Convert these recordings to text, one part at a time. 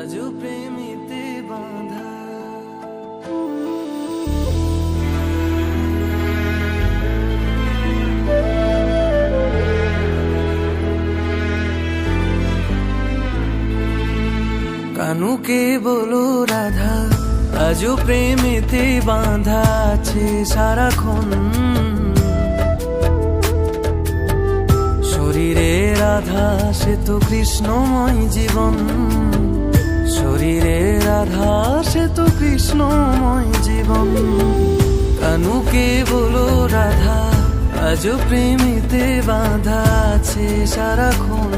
আজও প্রেমেতে বাঁধা। কানুকে বলো রাধা, আজও প্রেমেতে বাঁধা আছে সারাক্ষণ। শরীরে রাধা সে তো কৃষ্ণময় জীবন, শরীরে রাধা সে তো কৃষ্ণময় জীবন। কানুকে বলো রাধা, আজও প্রেমেতে বাঁধা আছে সারাক্ষণ।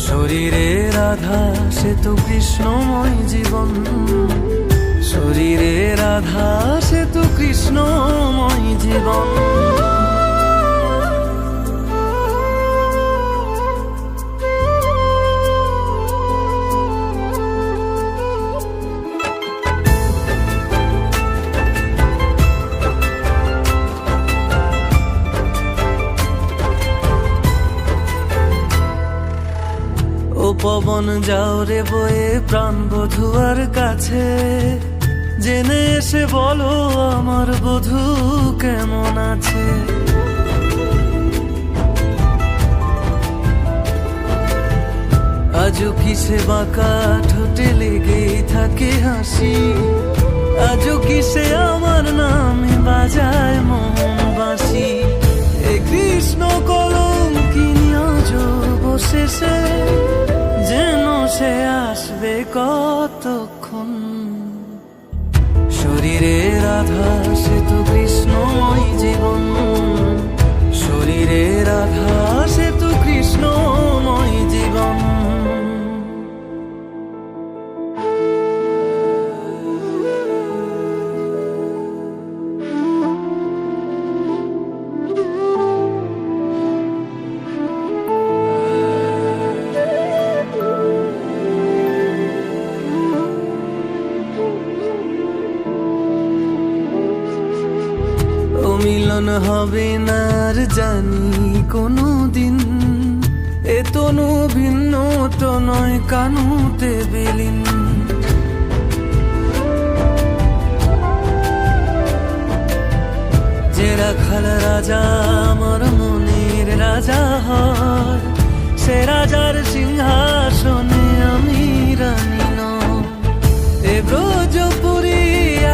শরীরে রাধা সে তো কৃষ্ণময় জীবন, শরীরে রাধা সে তো কৃষ্ণময় জীবন। ও পবন যাও রে বয়ে প্রাণ বধুয়ার কাছে, জেনে এসে বলো আমার বধূ কেমন আছে। আজও কিসে বাঁকা ঠোঁটে লেগেই থাকে হাসি, আজও কিসে আমার নামে বাজায় মোহন বাঁশি। এ কৃষ্ণ কলঙ্কিনী আজও বসে সে, যেন সে আসবে কতক্ষণ। শরীরে রাধা সে তো কৃষ্ণময় জীবন, শরীরে রাধা সে তো কৃষ্ণময় জীবন। মিলন হবে না আর জানি কোনো দিন, এ তনু ভিন্ন তো নয় কানুতে বিলীন। যে রাখাল রাজা আমার মনের রাজা হয়, সে রাজার সিংহাসনে আমি রানী নই। এ ব্রজপুরী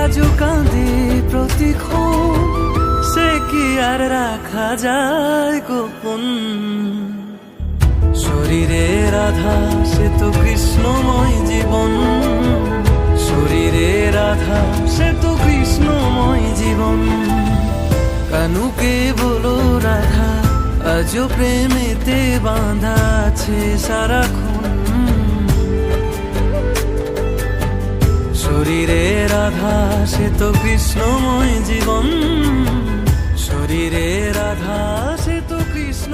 আজও কাঁদে প্রতিক্ষণ, সে কি আর রাখা যায় গোপন। শরীরে রাধা সে তো কৃষ্ণময় জীবন, শরীরে রাধা সে তো কৃষ্ণময় জীবন। কানুকে বলো রাধা, আজও প্রেমেতে বাঁধা আছে সারাক্ষণ। শরীরে রাধা সে তো কৃষ্ণময় জীবন, শরীরে রাধা সে তো কৃষ্ণ।